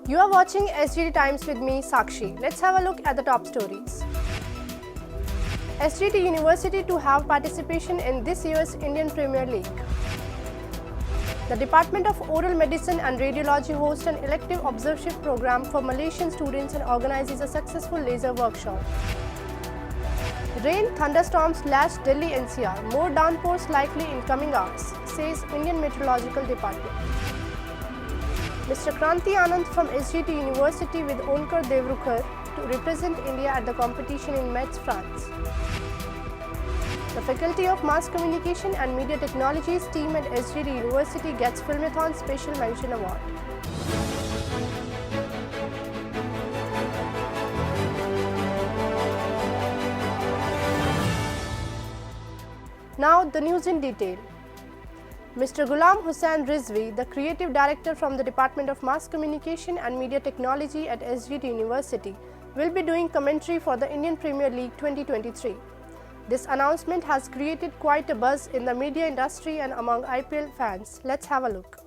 You are watching SGT Times with me, Sakshi. Let's have a look at the top stories. SGT University to have participation in this year's Indian Premier League. The Department of Oral Medicine and Radiology hosts an elective observership program for Malaysian students and organizes a successful laser workshop. Rain, thunderstorms lash Delhi NCR. More downpours likely in coming hours, says Indian Meteorological Department. Mr. Kranti Anand from SGT University with Onkar Devrukhar to represent India at the competition in Metz, France. The Faculty of Mass Communication and Media Technologies team at SGT University gets Filmathon Special Mention Award. Now the news in detail. Mr. Ghulam Hussain Rizvi, the Creative Director from the Department of Mass Communication and Media Technology at SGT University, will be doing commentary for the Indian Premier League 2023. This announcement has created quite a buzz in the media industry and among IPL fans. Let's have a look.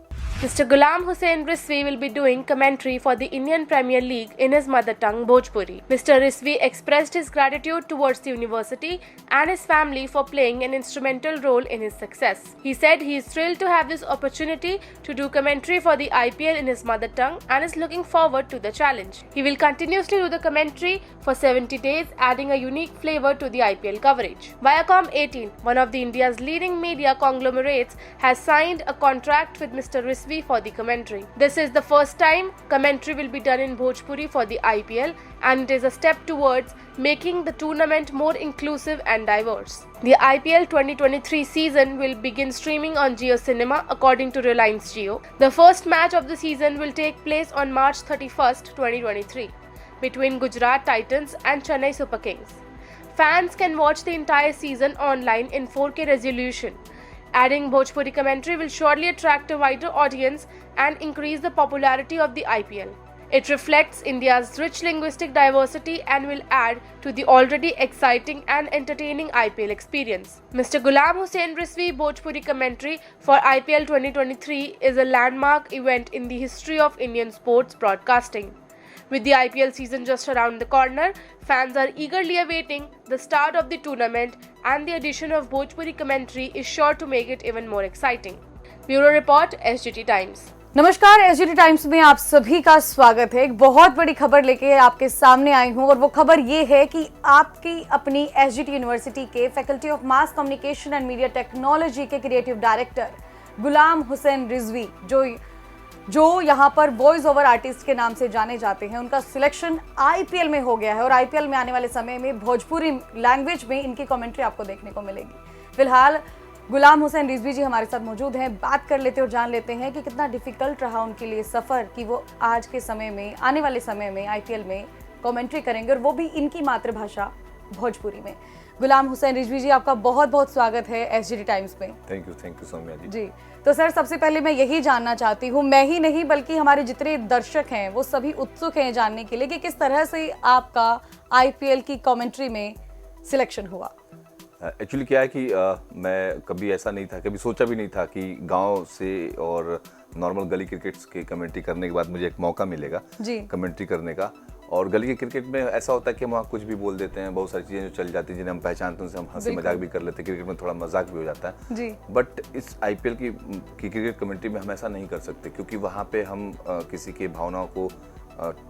Mr. Ghulam Hussain Rizvi will be doing commentary for the Indian Premier League in his mother tongue, Bhojpuri. Mr. Rizvi expressed his gratitude towards the university and his family for playing an instrumental role in his success. He said he is thrilled to have this opportunity to do commentary for the IPL in his mother tongue and is looking forward to the challenge. He will continuously do the commentary for 70 days, adding a unique flavor to the IPL coverage. Viacom 18, one of the India's leading media conglomerates, has signed a contract with Mr. Rizvi for the commentary. This is the first time commentary will be done in Bhojpuri for the IPL, and it is a step towards making the tournament more inclusive and diverse. The IPL 2023 season will begin streaming on Jio Cinema according to Reliance Jio. The first match of the season will take place on March 31st, 2023 between Gujarat Titans and Chennai Super Kings. Fans can watch the entire season online in 4K resolution. Adding Bhojpuri commentary will surely attract a wider audience and increase the popularity of the IPL. It reflects India's rich linguistic diversity and will add to the already exciting and entertaining IPL experience. Mr. Ghulam Hussain Rizvi Bhojpuri commentary for IPL 2023 is a landmark event in the history of Indian sports broadcasting. With the IPL season just around the corner, fans are eagerly awaiting the start of the tournament, and the addition of Bhojpuri commentary is sure to make it even more exciting. Bureau Report, SGT Times. नमस्कार, SGT times में आप सभी का स्वागत है। एक बहुत बड़ी खबर लेके आपके सामने आई हूं और वो खबर ये है कि आपकी अपनी एसजीटी यूनिवर्सिटी के faculty of mass communication and media technology के क्रिएटिव डायरेक्टर गुलाम हुसैन रिजवी, जो यहाँ पर वॉइस ओवर आर्टिस्ट के नाम से जाने जाते हैं, उनका सिलेक्शन आईपीएल में हो गया है और आईपीएल में आने वाले समय में भोजपुरी लैंग्वेज में इनकी कमेंट्री आपको देखने को मिलेगी। फिलहाल गुलाम हुसैन रिजवी जी हमारे साथ मौजूद हैं। बात कर लेते और जान लेते हैं कि कितना डिफिकल्ट रहा उनके लिए सफ़र कि वो आज के समय में, आने वाले समय में आईपीएल में कमेंट्री करेंगे और वो भी इनकी मातृभाषा भोजपुरी में। गुलाम हुसैन रिजवी जी, आपका बहुत बहुत स्वागत है एसजीटी टाइम्स में। थैंक यू सौम्या जी। तो सर, सबसे पहले मैं यही जानना चाहती हूँ, मैं ही नहीं बल्कि हमारे जितने दर्शक हैं वो सभी उत्सुक हैं जानने के लिए कि किस तरह से आपका आईपीएल की कमेंट्री में सिलेक्शन हुआ। एक्चुअली क्या है कि मैं कभी ऐसा नहीं था, कभी सोचा भी नहीं था कि गांव से और नॉर्मल गली क्रिकेट के कमेंट्री करने के बाद मुझे एक मौका मिलेगा कमेंट्री करने का। और गली के क्रिकेट में ऐसा होता है कि हम वहाँ कुछ भी बोल देते हैं, बहुत सारी चीज़ें जो चल जाती हैं जिन्हें हम पहचानते हैं, उनसे हम हंसी मजाक भी कर लेते हैं। क्रिकेट में थोड़ा मजाक भी हो जाता है जी। बट इस आईपीएल की क्रिकेट कमेंट्री में हम ऐसा नहीं कर सकते, क्योंकि वहाँ पे हम किसी की भावनाओं को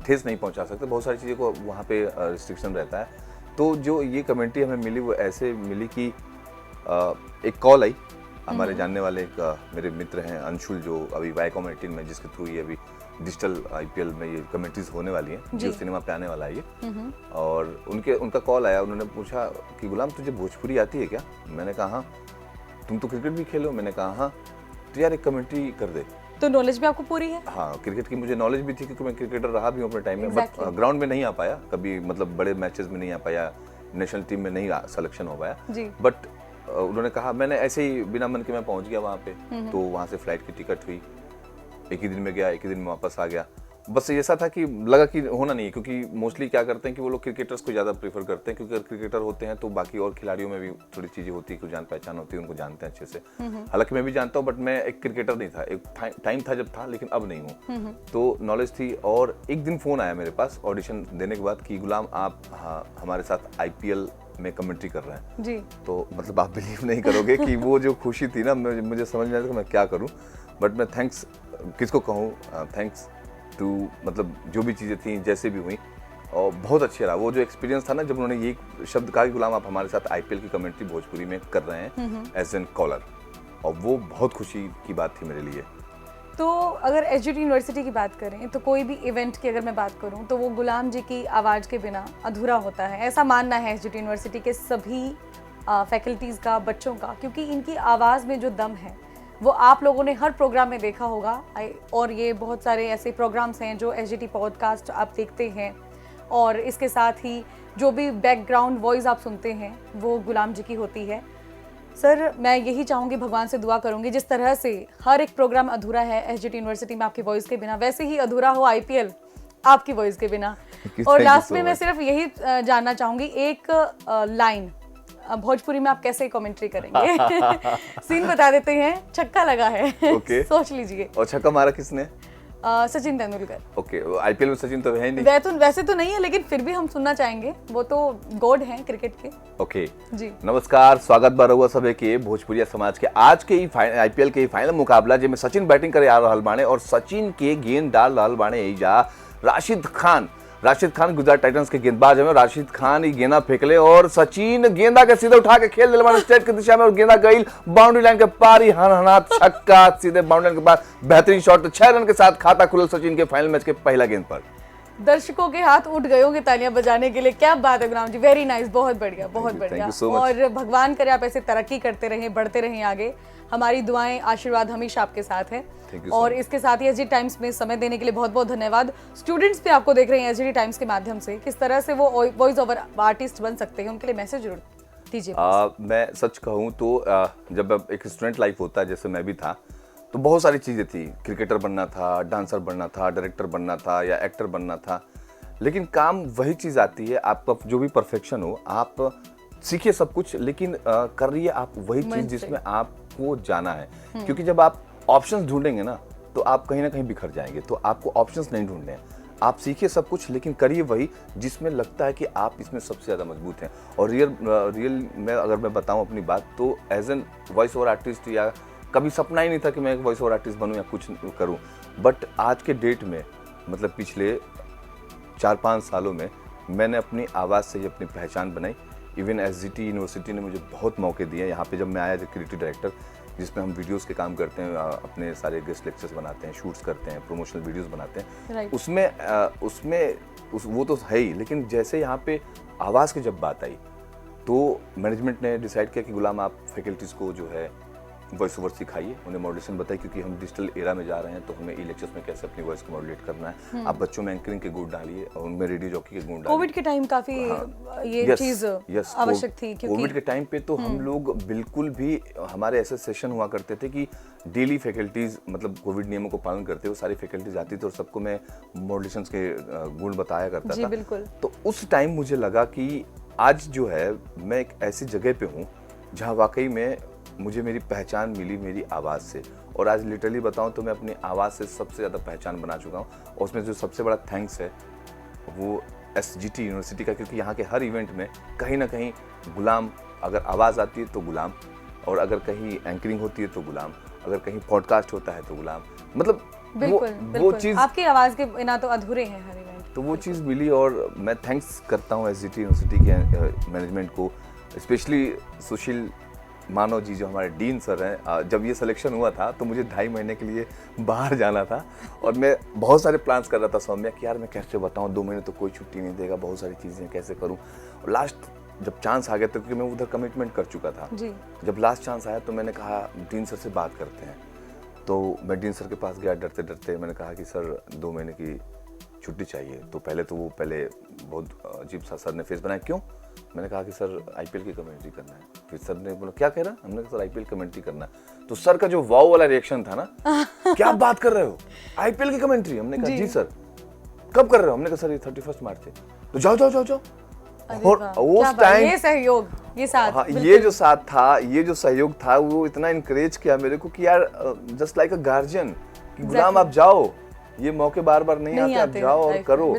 ठेस नहीं पहुँचा सकते। बहुत सारी चीज़ों को वहाँ पे रिस्ट्रिक्शन रहता है। तो जो ये कमेंट्री हमें मिली वो ऐसे मिली कि एक कॉल आई हमारे जानने वाले एक मेरे मित्र हैं अंशुल, जो अभी वाईकॉम 18 में, जिसके थ्रू ये अभी डिजिटल आईपीएल में ये कमेंट्रीज होने वाली हैं, जियो सिनेमा पे आने वाला है ये। और उनका कॉल आया, उन्होंने पूछा कि गुलाम तुझे भोजपुरी आती है क्या? मैंने कहा हाँ। तुम तो क्रिकेट भी खेलो? मैंने कहा हाँ। तो यार एक कमेंट्री कर दे। तो नॉलेज भी आपको पूरी है? हाँ, क्रिकेट की मुझे नॉलेज भी थी क्योंकि मैं क्रिकेटर रहा भी हूँ अपने टाइम में। बट ग्राउंड में नहीं आ पाया कभी, मतलब बड़े मैचेस में नहीं आ पाया, नेशनल टीम में नहीं सिलेक्शन हो पाया। बट उन्होंने कहा, मैंने ऐसे ही बिना मन के मैं पहुंच गया वहाँ पे। तो वहाँ से फ्लाइट की टिकट हुई, एक ही दिन में गया, एक ही दिन में वापस आ गया। बस ऐसा था कि लगा कि होना नहीं है, क्योंकि मोस्टली क्या करते हैं कि वो लोग क्रिकेटर्स को ज़्यादा प्रेफर करते हैं, क्योंकि अगर क्रिकेटर होते हैं तो बाकी और खिलाड़ियों में भी थोड़ी चीज़ें होती है कि जान पहचान होती है, उनको जानते हैं अच्छे से। हालांकि मैं भी जानता हूँ, बट मैं एक क्रिकेटर नहीं था, एक टाइम था जब था, लेकिन अब नहीं हूँ। तो नॉलेज थी, और एक दिन फ़ोन आया मेरे पास ऑडिशन देने के बाद कि गुलाम आप हमारे साथ IPL में कमेंट्री कर रहे हैं जी। तो मतलब आप बिलीव नहीं करोगे कि वो जो खुशी थी ना, मुझे समझ में आया कि मैं क्या करूं, बट मैं थैंक्स किसको कहूं, थैंक्स टू मतलब जो भी चीज़ें थी जैसे भी हुई, और बहुत अच्छे रहा वो जो एक्सपीरियंस था ना, जब उन्होंने ये शब्द कहा कि गुलाम आप हमारे साथ IPL की कमेंट्री भोजपुरी में कर रहे हैं एज एन कॉलर, और वो बहुत खुशी की बात थी मेरे लिए। तो अगर SGT यूनिवर्सिटी की बात करें तो कोई भी इवेंट की अगर मैं बात करूं तो वो गुलाम जी की आवाज़ के बिना अधूरा होता है, ऐसा मानना है SGT यूनिवर्सिटी के सभी फैकल्टीज़ का, बच्चों का, क्योंकि इनकी आवाज़ में जो दम है वो आप लोगों ने हर प्रोग्राम में देखा होगा। और ये बहुत सारे ऐसे प्रोग्राम्स हैं जो SGT पॉडकास्ट आप देखते हैं, और इसके साथ ही जो भी बैकग्राउंड वॉइस आप सुनते हैं वो गुलाम जी की होती है। सर, मैं यही चाहूँगी, भगवान से दुआ करूँगी, जिस तरह से हर एक प्रोग्राम अधूरा है SGT यूनिवर्सिटी में आपकी वॉइस के बिना, वैसे ही अधूरा हो IPL आपकी वॉइस के बिना। और लास्ट में मैं सिर्फ यही जानना चाहूँगी, एक लाइन भोजपुरी में आप कैसे कमेंट्री करेंगे? सीन बता देते हैं, छक्का लगा है। Okay. सोच लीजिए। और छक्का मारा किसने? सचिन तेंदुलकर। ओके, IPL में सचिन तो है ही नहीं। वैसे तो नहीं है, लेकिन फिर भी हम सुनना चाहेंगे, वो तो गॉड हैं क्रिकेट के। ओके जी, नमस्कार, स्वागत बा रहुआ सभे के भोजपुरिया समाज के आज के IPL के फाइनल मुकाबला जिसमें सचिन बैटिंग करे आ रहल बाणे, और सचिन के गेंद डाल रहल बाणे एजा राशिद खान गुजरात टाइटंस के गेंदबाज है। राशिद खान गेंदा फेंकले और सचिन गेंदा के सीधे उठा के खेल दिले बाणे स्ट्रेट की दिशा में, और गेंदा गई बाउंड्री लाइन के पार ही, हनहनात छक्का सीधे बाउंड्री लाइन के पार, बेहतरीन शॉट। 6 रन के साथ खाता खुलल सचिन के फाइनल मैच के पहला गेंद पर। दर्शकों के हाथ उठ गए होंगे तालियां बजाने के लिए। क्या बात है गुलाम जी, वेरी नाइस, बहुत बढ़िया, बहुत बढ़िया। और भगवान करे आप ऐसे तरक्की करते रहें, बढ़ते रहें आगे। हमारी दुआएं, आशीर्वाद हमेशा आपके साथ है। और इसके साथ ही SGT टाइम्स में समय देने के लिए बहुत बहुत धन्यवाद। स्टूडेंट्स भी आपको देख रहे हैं SGT टाइम्स के माध्यम से, किस तरह से वो वॉइस ओवर आर्टिस्ट बन सकते हैं, उनके लिए मैसेज जरूर दीजिए। मैं सच कहूँ तो जब एक स्टूडेंट लाइफ होता है, जैसे मैं भी था, तो बहुत सारी चीज़ें थी। क्रिकेटर बनना था, डांसर बनना था, डायरेक्टर बनना था, या एक्टर बनना था, लेकिन काम वही चीज़ आती है, आपका जो भी परफेक्शन हो, आप सीखिए सब कुछ, लेकिन कर रही है आप वही चीज़ जिसमें आपको जाना है। क्योंकि जब आप ऑप्शंस ढूंढेंगे ना, तो आप कहीं ना कहीं बिखर जाएंगे। तो आपको ऑप्शंस नहीं ढूंढने हैं, आप सीखिए सब कुछ, लेकिन करिए वही जिसमें लगता है कि आप इसमें सबसे ज़्यादा मजबूत हैं। और रियल में अगर मैं बताऊं अपनी बात, तो as an voice over artist, या कभी सपना ही नहीं था कि मैं एक वॉइस ओवर आर्टिस्ट बनूं या कुछ करूं, बट आज के डेट में, मतलब पिछले 4-5 सालों में, मैंने अपनी आवाज़ से ही अपनी पहचान बनाई। इवन SGT यूनिवर्सिटी ने मुझे बहुत मौके दिए। यहाँ पे जब मैं आया एज क्रिएटिव डायरेक्टर, जिसमें हम वीडियोस के काम करते हैं, अपने सारे गेस्ट लेक्चर्स बनाते हैं, शूट्स करते हैं, प्रमोशनल वीडियोस बनाते हैं, उसमें वो तो है ही, लेकिन जैसे यहाँ पे आवाज़ की जब बात आई, तो मैनेजमेंट ने डिसाइड किया कि गुलाम आप फैकल्टीज़ को जो है वॉइस ओवर सिखाइए, उन्हें मॉड्यूलेशन बताइए, क्योंकि हम डिजिटल एरा में जा रहे हैं, तो हमें ई-लेक्चर्स में कैसे अपनी वॉइस को मॉड्यूलेट करना है। आप बच्चों में एंकरिंग के गुण डालिए, और उनमें रेडियो जॉकी के गुण डालिए। कोविड के टाइम काफी ये चीज आवश्यक थी, क्योंकि कोविड के टाइम पे तो हम लोग बिल्कुल भी, हमारे ऐसे सेशन हुआ करते थे कि डेली फैकल्टीज, मतलब कोविड नियमों को पालन करते हुए सारी फैकल्टीज आती थी, और सबको मैं मॉड्यूलेशंस के गुण बताया करता था। बिल्कुल। तो उस टाइम मुझे लगा कि आज जो है मैं एक ऐसी जगह पे हूँ जहाँ वाकई में मुझे मेरी पहचान मिली मेरी आवाज़ से। और आज लिटरली बताऊं तो मैं अपनी आवाज़ से सबसे ज़्यादा पहचान बना चुका हूं, और उसमें जो सबसे बड़ा थैंक्स है वो SGT यूनिवर्सिटी का, क्योंकि यहाँ के हर इवेंट में कहीं ना कहीं गुलाम, अगर आवाज़ आती है तो गुलाम, और अगर कहीं एंकरिंग होती है तो गुलाम, अगर कहीं पॉडकास्ट होता है तो गुलाम, मतलब वो चीज़, आपकी आवाज़ के बिना तो अधूरे हैं हर इवेंट। तो वो चीज़ मिली, और मैं थैंक्स करता हूँ SGT यूनिवर्सिटी के मैनेजमेंट को, स्पेशली सुशील मानव जी जो हमारे डीन सर हैं। जब ये सिलेक्शन हुआ था तो मुझे 2.5 महीने के लिए बाहर जाना था, और मैं बहुत सारे प्लान्स कर रहा था सौम्या कि यार मैं कैसे बताऊं, 2 महीने तो कोई छुट्टी नहीं देगा, बहुत सारी चीज़ें कैसे करूं। और लास्ट जब चांस आ गया तो, क्योंकि मैं उधर कमिटमेंट कर चुका था जी। जब लास्ट चांस आया तो मैंने कहा डीन सर से बात करते हैं। तो मैं डीन सर के पास गया डरते डरते, मैंने कहा कि सर 2 महीने की छुट्टी चाहिए। तो पहले बहुत अजीब सा सर ने फेस बनाया, क्यों? मैंने कहा कि सर IPL की कमेंट्री करना है। फिर सर ने बोला क्या कह रहा? हमने कहा सर IPL कमेंट्री करना है। तो सर का जो वाव वाला रिएक्शन था ना, क्या बात कर रहे हो, IPL की कमेंट्री? हमने कहा जी सर। कब कर रहे हो? हमने कहा सर ये 31 मार्च है। तो जाओ जाओ जाओ जाओ। अरे और वाह, उस क्या बात, टाइम ये सहयोग, ये साथ, हाँ, बिल्कुल। ये जो साथ था, ये जो सहयोग था, वो इतना इनकरेज किया मेरे को कि यार जस्ट लाइक अ गार्जियन कि गुलाम आप जाओ, ये मौके बार बार नहीं आते, आप जाओ और करो।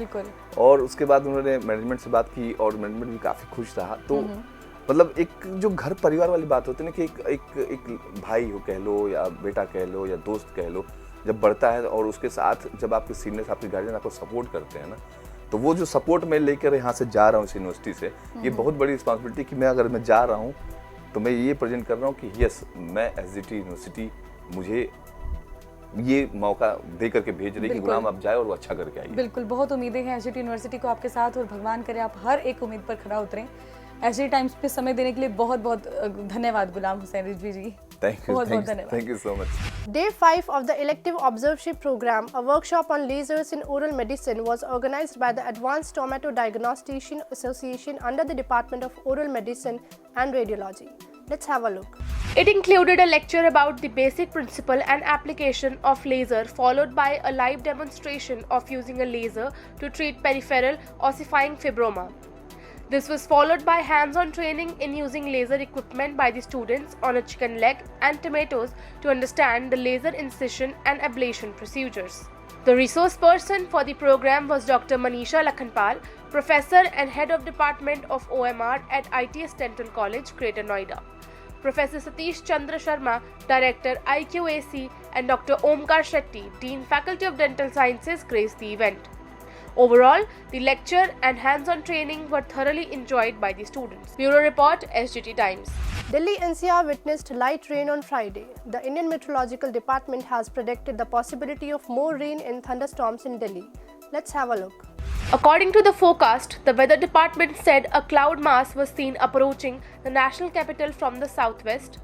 और उसके बाद उन्होंने मैनेजमेंट से बात की और मैनेजमेंट भी काफी खुश रहा। तो मतलब एक जो घर परिवार वाली बात होती है ना कि एक भाई हो कह लो या बेटा कह लो या दोस्त कह लो, जब बढ़ता है और उसके साथ जब आपके सीनियर्स आपके गार्जियन आपको सपोर्ट करते हैं ना, तो वो जो सपोर्ट मैं लेकर यहाँ से जा रहा हूँ इस यूनिवर्सिटी से, ये बहुत बड़ी रिस्पॉन्सिबिलिटी कि अगर मैं जा रहा हूँ तो मैं ये प्रेजेंट कर रहा हूँ कि यस, मैं एसजीटी यूनिवर्सिटी मुझे ये मौका दे करके भेज रही कि गुलाम आप जाए और वो अच्छा करके आइए। बिल्कुल, बहुत उम्मीदें हैं एसजीटी यूनिवर्सिटी को आपके साथ और भगवान करे आप हर एक उम्मीद पर खरा उतरें। एसजीटी टाइम्स पे समय देने के लिए बहुत बहुत धन्यवाद गुलाम हुसैन रिजवी जी। Thank you. Thank you so much. Day 5 of the elective observership program, a workshop on lasers in oral medicine, was organized by the Advanced Stomatodiagnostics Association under the Department of Oral Medicine and Radiology. Let's have a look. It included a lecture about the basic principle and application of laser, followed by a live demonstration of using a laser to treat peripheral ossifying fibroma. This was followed by hands-on training in using laser equipment by the students on a chicken leg and tomatoes to understand the laser incision and ablation procedures. The resource person for the program was Dr. Manisha Lakhanpal, Professor and Head of Department of OMR at ITS Dental College, Greater Noida. Professor Satish Chandra Sharma, Director IQAC, and Dr. Omkar Shetty, Dean Faculty of Dental Sciences, graced the event. Overall, the lecture and hands-on training were thoroughly enjoyed by the students. Bureau Report, SGT Times. Delhi NCR witnessed light rain on Friday. The Indian Meteorological Department has predicted the possibility of more rain and thunderstorms in Delhi. Let's have a look. According to the forecast, the weather department said a cloud mass was seen approaching the national capital from the southwest.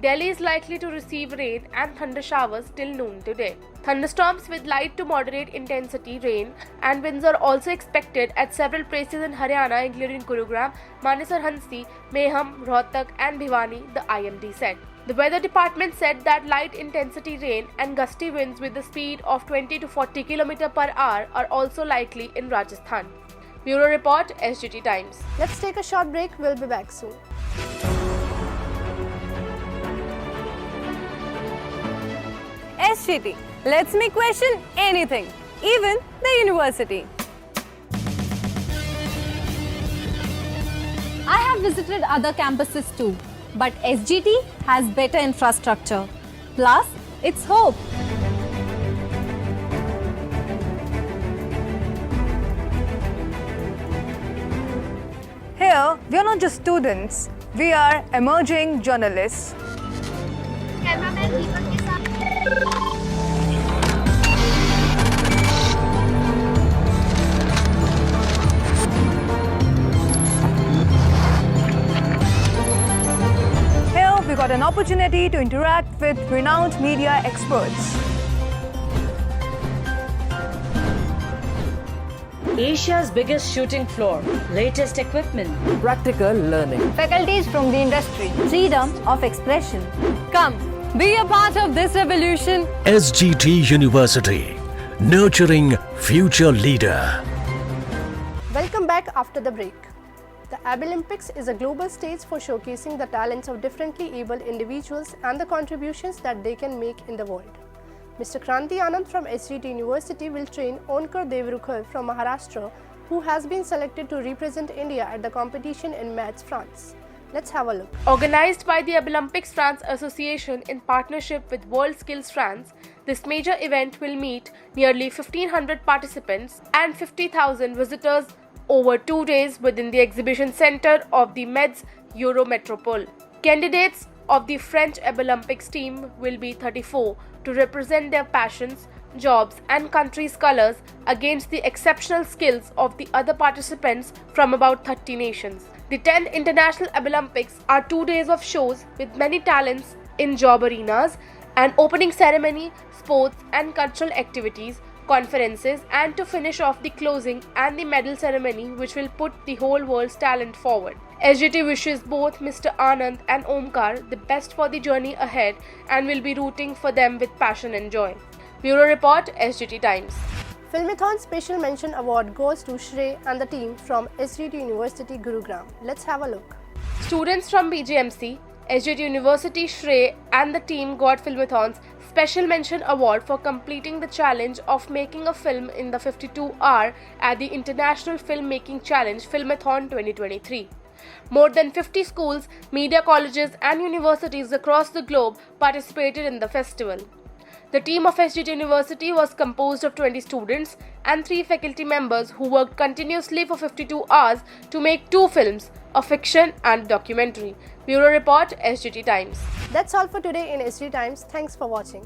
Delhi is likely to receive rain and thunder showers till noon today. Thunderstorms with light to moderate intensity rain and winds are also expected at several places in Haryana, including Gurugram, Manesar Hansi, Meham, Rohtak and Bhiwani, the IMD said. The weather department said that light intensity rain and gusty winds with the speed of 20 to 40 km per hour are also likely in Rajasthan. Bureau Report, SGT Times. Let's take a short break. We'll be back soon. SGT lets me question anything, even the university. I have visited other campuses too, but SGT has better infrastructure. Plus, it's hope. Here, we are not just students, we are emerging journalists. Here, we got an opportunity to interact with renowned media experts. Asia's biggest shooting floor, latest equipment, practical learning, Faculties from the industry, freedom of expression. Come, be a part of this revolution. SGT University, nurturing future leader. Welcome back after the break. The Abilympics is a global stage for showcasing the talents of differently abled individuals and the contributions that they can make in the world. Mr. Kranti Anand from SGT University will train Onkar Devrukhar from Maharashtra, who has been selected to represent India at the competition in Metz, France. Let's have a look. Organized by the Abilympics France Association in partnership with World Skills France, this major event will meet nearly 1,500 participants and 50,000 visitors over 2 days within the exhibition center of the Metz Eurometropole. Candidates of the French Abilympics team will be 34 to represent their passions, jobs and country's colors against the exceptional skills of the other participants from about 30 nations. The 10th International Abilympics are 2 days of shows with many talents in job arenas, an opening ceremony, sports and cultural activities, conferences, and to finish off the closing and the medal ceremony, which will put the whole world's talent forward. SGT wishes both Mr. Anand and Omkar the best for the journey ahead and will be rooting for them with passion and joy. Bureau Report, SGT Times. Filmathon Special Mention Award goes to Shrey and the team from SGT University, Gurugram. Let's have a look. Students from BGMC, SGT University, Shrey and the team got Filmathon's Special Mention Award for completing the challenge of making a film in the 52-hour at the International Filmmaking Challenge Filmathon 2023. More than 50 schools, media colleges and universities across the globe participated in the festival. The team of SGT University was composed of 20 students and 3 faculty members who worked continuously for 52 hours to make 2 films, a fiction and a documentary. Bureau Report, SGT Times. That's all for today in SGT Times. Thanks for watching.